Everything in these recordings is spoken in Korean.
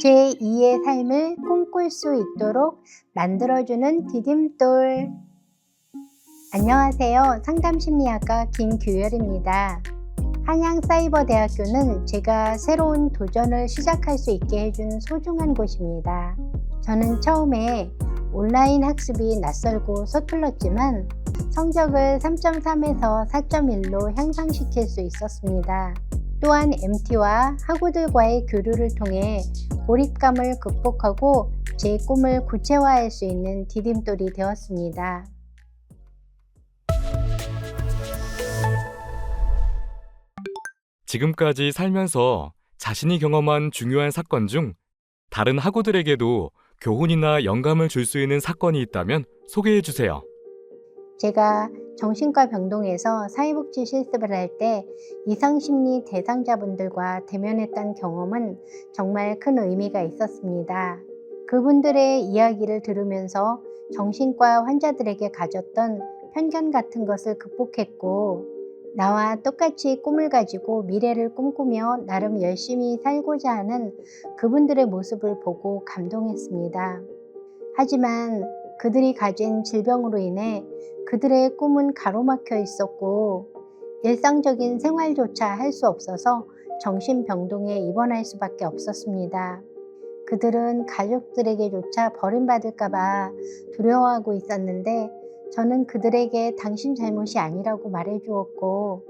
제2의 삶을 꿈꿀 수 있도록 만들어주는 디딤돌. 안녕하세요. 상담심리학과 김규열입니다. 한양사이버대학교는 제가 새로운 도전을 시작할 수 있게 해준 소중한 곳입니다. 저는 처음에 온라인 학습이 낯설고 서툴렀지만 성적을 3.3에서 4.1로 향상시킬 수 있었습니다. 또한 MT와 학우들과의 교류를 통해 고립감을 극복하고 제 꿈을 구체화할 수 있는 디딤돌이 되었습니다. 지금까지 살면서 자신이 경험한 중요한 사건 중 다른 학우들에게도 교훈이나 영감을 줄 수 있는 사건이 있다면 소개해 주세요. 제가 정신과 병동에서 사회복지 실습을 할 때 이상심리 대상자분들과 대면했던 경험은 정말 큰 의미가 있었습니다. 그분들의 이야기를 들으면서 정신과 환자들에게 가졌던 편견 같은 것을 극복했고, 나와 똑같이 꿈을 가지고 미래를 꿈꾸며 나름 열심히 살고자 하는 그분들의 모습을 보고 감동했습니다. 하지만 그들이 가진 질병으로 인해 그들의 꿈은 가로막혀 있었고 일상적인 생활조차 할 수 없어서 정신병동에 입원할 수밖에 없었습니다. 그들은 가족들에게조차 버림받을까봐 두려워하고 있었는데 저는 그들에게 당신 잘못이 아니라고 말해주었고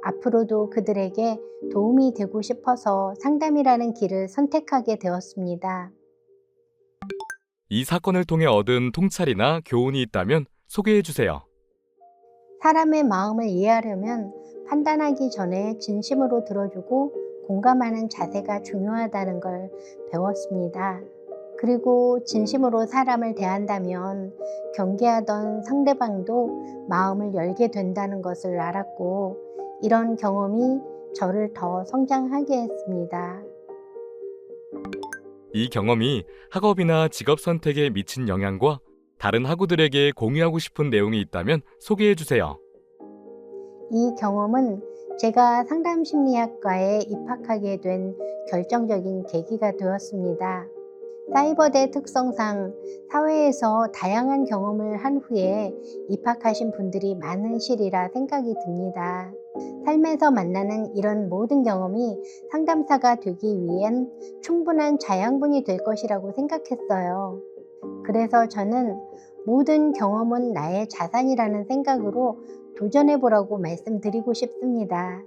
앞으로도 그들에게 도움이 되고 싶어서 상담이라는 길을 선택하게 되었습니다. 이 사건을 통해 얻은 통찰이나 교훈이 있다면 소개해 주세요. 사람의 마음을 이해하려면 판단하기 전에 진심으로 들어주고 공감하는 자세가 중요하다는 걸 배웠습니다. 그리고 진심으로 사람을 대한다면 경계하던 상대방도 마음을 열게 된다는 것을 알았고, 이런 경험이 저를 더 성장하게 했습니다. 이 경험이 학업이나 직업 선택에 미친 영향과 다른 학우들에게 공유하고 싶은 내용이 있다면 소개해 주세요. 이 경험은 제가 상담심리학과에 입학하게 된 결정적인 계기가 되었습니다. 사이버대 특성상 사회에서 다양한 경험을 한 후에 입학하신 분들이 많은 시리라 생각이 듭니다. 삶에서 만나는 이런 모든 경험이 상담사가 되기 위한 충분한 자양분이 될 것이라고 생각했어요. 그래서 저는 모든 경험은 나의 자산이라는 생각으로 도전해보라고 말씀드리고 싶습니다.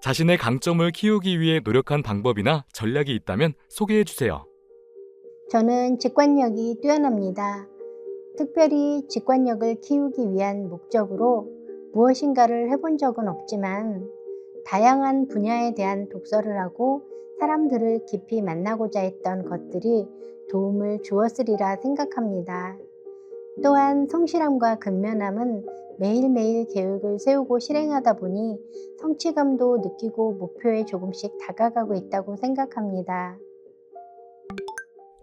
자신의 강점을 키우기 위해 노력한 방법이나 전략이 있다면 소개해 주세요. 저는 직관력이 뛰어납니다. 특별히 직관력을 키우기 위한 목적으로 무엇인가를 해본 적은 없지만 다양한 분야에 대한 독서를 하고 사람들을 깊이 만나고자 했던 것들이 도움을 주었으리라 생각합니다. 또한 성실함과 근면함은 매일매일 계획을 세우고 실행하다 보니 성취감도 느끼고 목표에 조금씩 다가가고 있다고 생각합니다.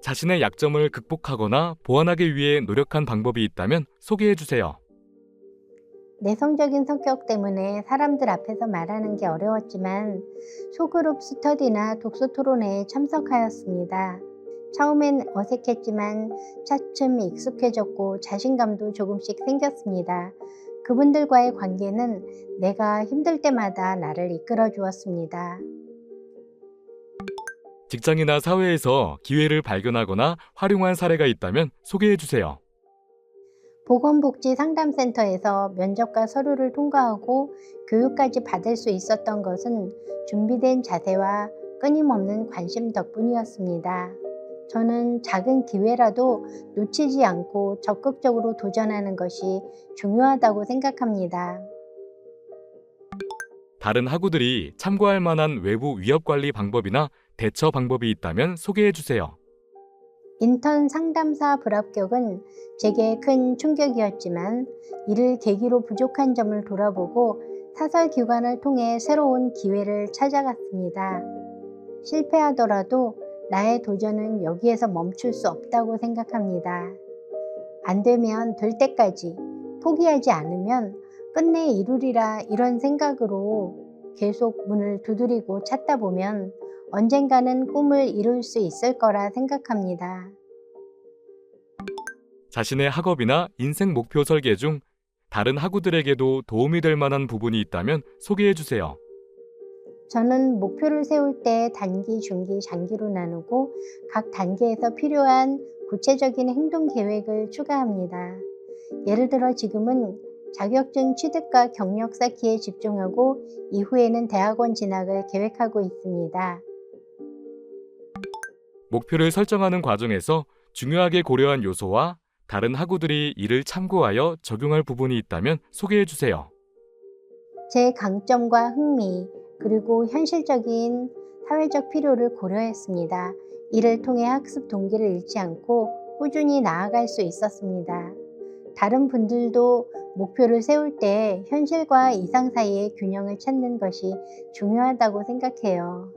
자신의 약점을 극복하거나 보완하기 위해 노력한 방법이 있다면 소개해 주세요. 내성적인 성격 때문에 사람들 앞에서 말하는 게 어려웠지만 소그룹 스터디나 독서 토론회에 참석하였습니다. 처음엔 어색했지만 차츰 익숙해졌고 자신감도 조금씩 생겼습니다. 그분들과의 관계는 내가 힘들 때마다 나를 이끌어 주었습니다. 직장이나 사회에서 기회를 발견하거나 활용한 사례가 있다면 소개해 주세요. 보건복지상담센터에서 면접과 서류를 통과하고 교육까지 받을 수 있었던 것은 준비된 자세와 끊임없는 관심 덕분이었습니다. 저는 작은 기회라도 놓치지 않고 적극적으로 도전하는 것이 중요하다고 생각합니다. 다른 학우들이 참고할 만한 외부 위협 관리 방법이나 대처 방법이 있다면 소개해 주세요. 인턴 상담사 불합격은 제게 큰 충격이었지만 이를 계기로 부족한 점을 돌아보고 사설기관을 통해 새로운 기회를 찾아갔습니다. 실패하더라도 나의 도전은 여기에서 멈출 수 없다고 생각합니다. 안 되면 될 때까지, 포기하지 않으면 끝내 이루리라, 이런 생각으로 계속 문을 두드리고 찾다 보면 언젠가는 꿈을 이룰 수 있을 거라 생각합니다. 자신의 학업이나 인생 목표 설계 중 다른 학우들에게도 도움이 될 만한 부분이 있다면 소개해 주세요. 저는 목표를 세울 때 단기, 중기, 장기로 나누고 각 단계에서 필요한 구체적인 행동 계획을 추가합니다. 예를 들어 지금은 자격증 취득과 경력 쌓기에 집중하고 이후에는 대학원 진학을 계획하고 있습니다. 목표를 설정하는 과정에서 중요하게 고려한 요소와 다른 학우들이 이를 참고하여 적용할 부분이 있다면 소개해 주세요. 제 강점과 흥미, 그리고 현실적인 사회적 필요를 고려했습니다. 이를 통해 학습 동기를 잃지 않고 꾸준히 나아갈 수 있었습니다. 다른 분들도 목표를 세울 때 현실과 이상 사이의 균형을 찾는 것이 중요하다고 생각해요.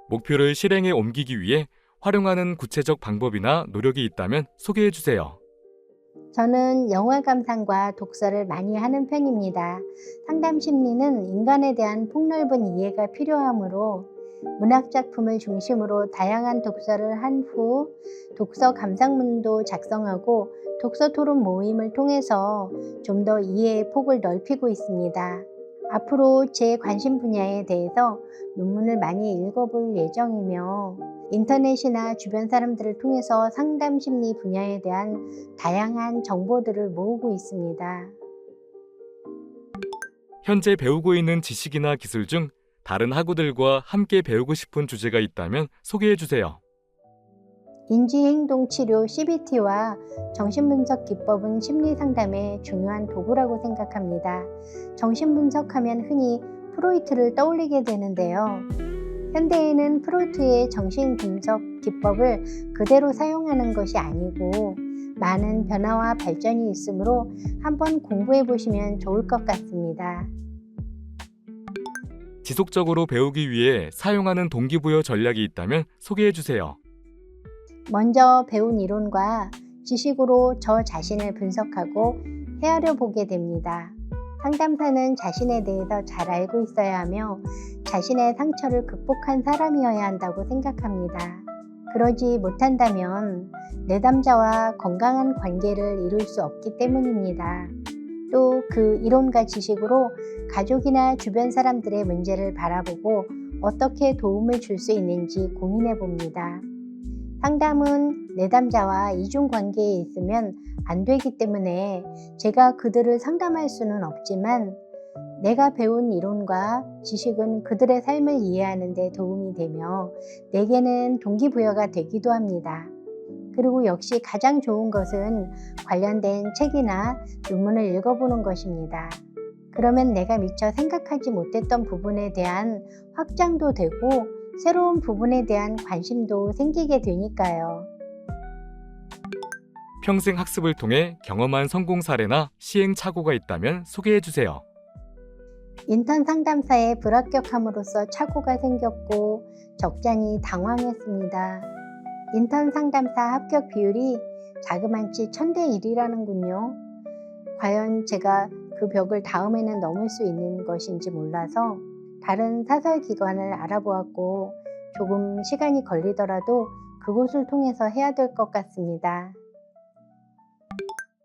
목표를 실행에 옮기기 위해 활용하는 구체적 방법이나 노력이 있다면 소개해 주세요. 저는 영화 감상과 독서를 많이 하는 편입니다. 상담 심리는 인간에 대한 폭넓은 이해가 필요하므로 문학 작품을 중심으로 다양한 독서를 한 후 독서 감상문도 작성하고 독서 토론 모임을 통해서 좀 더 이해의 폭을 넓히고 있습니다. 앞으로 제 관심 분야에 대해서 논문을 많이 읽어볼 예정이며 인터넷이나 주변 사람들을 통해서 상담 심리 분야에 대한 다양한 정보들을 모으고 있습니다. 현재 배우고 있는 지식이나 기술 중 다른 학우들과 함께 배우고 싶은 주제가 있다면 소개해 주세요. 인지행동치료 CBT와 정신분석 기법은 심리상담의 중요한 도구라고 생각합니다. 정신분석하면 흔히 프로이트를 떠올리게 되는데요. 현대에는 프로이트의 정신분석 기법을 그대로 사용하는 것이 아니고 많은 변화와 발전이 있으므로 한번 공부해 보시면 좋을 것 같습니다. 지속적으로 배우기 위해 사용하는 동기부여 전략이 있다면 소개해 주세요. 먼저 배운 이론과 지식으로 저 자신을 분석하고 헤아려 보게 됩니다. 상담사는 자신에 대해서 잘 알고 있어야 하며 자신의 상처를 극복한 사람이어야 한다고 생각합니다. 그러지 못한다면 내담자와 건강한 관계를 이룰 수 없기 때문입니다. 또 그 이론과 지식으로 가족이나 주변 사람들의 문제를 바라보고 어떻게 도움을 줄 수 있는지 고민해 봅니다. 상담은 내담자와 이중관계에 있으면 안 되기 때문에 제가 그들을 상담할 수는 없지만 내가 배운 이론과 지식은 그들의 삶을 이해하는 데 도움이 되며 내게는 동기부여가 되기도 합니다. 그리고 역시 가장 좋은 것은 관련된 책이나 논문을 읽어보는 것입니다. 그러면 내가 미처 생각하지 못했던 부분에 대한 확장도 되고 새로운 부분에 대한 관심도 생기게 되니까요. 평생 학습을 통해 경험한 성공 사례나 시행착오가 있다면 소개해 주세요. 인턴 상담사에 불합격함으로써 착오가 생겼고 적잖이 당황했습니다. 인턴 상담사 합격 비율이 자그만치 1000대 1이라는군요. 과연 제가 그 벽을 다음에는 넘을 수 있는 것인지 몰라서 다른 사설기관을 알아보았고 조금 시간이 걸리더라도 그곳을 통해서 해야 될 것 같습니다.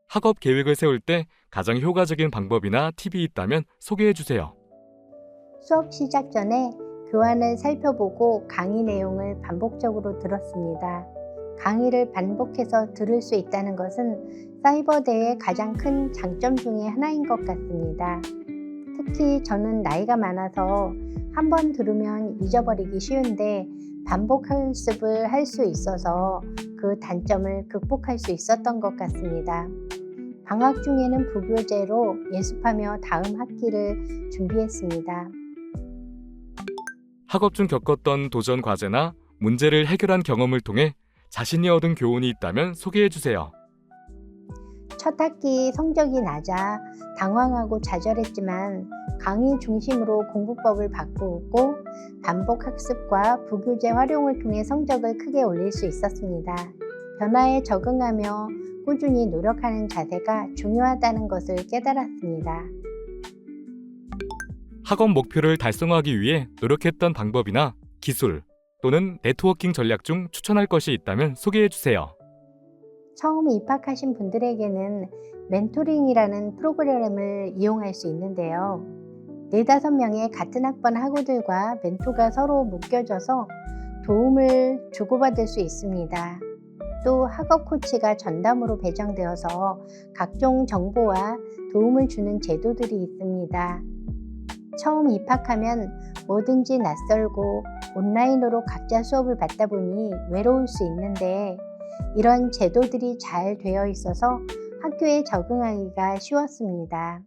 학업 계획을 세울 때 가장 효과적인 방법이나 팁이 있다면 소개해 주세요. 수업 시작 전에 교환을 살펴보고 강의 내용을 반복적으로 들었습니다. 강의를 반복해서 들을 수 있다는 것은 사이버대의 가장 큰 장점 중에 하나인 것 같습니다. 특히 저는 나이가 많아서 한 번 들으면 잊어버리기 쉬운데 반복 학습을 할 수 있어서 그 단점을 극복할 수 있었던 것 같습니다. 방학 중에는 부교재로 예습하며 다음 학기를 준비했습니다. 학업 중 겪었던 도전 과제나 문제를 해결한 경험을 통해 자신이 얻은 교훈이 있다면 소개해 주세요. 첫 학기 성적이 낮아 당황하고 좌절했지만 강의 중심으로 공부법을 바꾸고 반복 학습과 부교재 활용을 통해 성적을 크게 올릴 수 있었습니다. 변화에 적응하며 꾸준히 노력하는 자세가 중요하다는 것을 깨달았습니다. 학업 목표를 달성하기 위해 노력했던 방법이나 기술 또는 네트워킹 전략 중 추천할 것이 있다면 소개해 주세요. 처음 입학하신 분들에게는 멘토링이라는 프로그램을 이용할 수 있는데요. 4~5명의 같은 학번 학우들과 멘토가 서로 묶여져서 도움을 주고받을 수 있습니다. 또 학업 코치가 전담으로 배정되어서 각종 정보와 도움을 주는 제도들이 있습니다. 처음 입학하면 뭐든지 낯설고 온라인으로 각자 수업을 받다 보니 외로울 수 있는데 이런 제도들이 잘 되어 있어서 학교에 적응하기가 쉬웠습니다.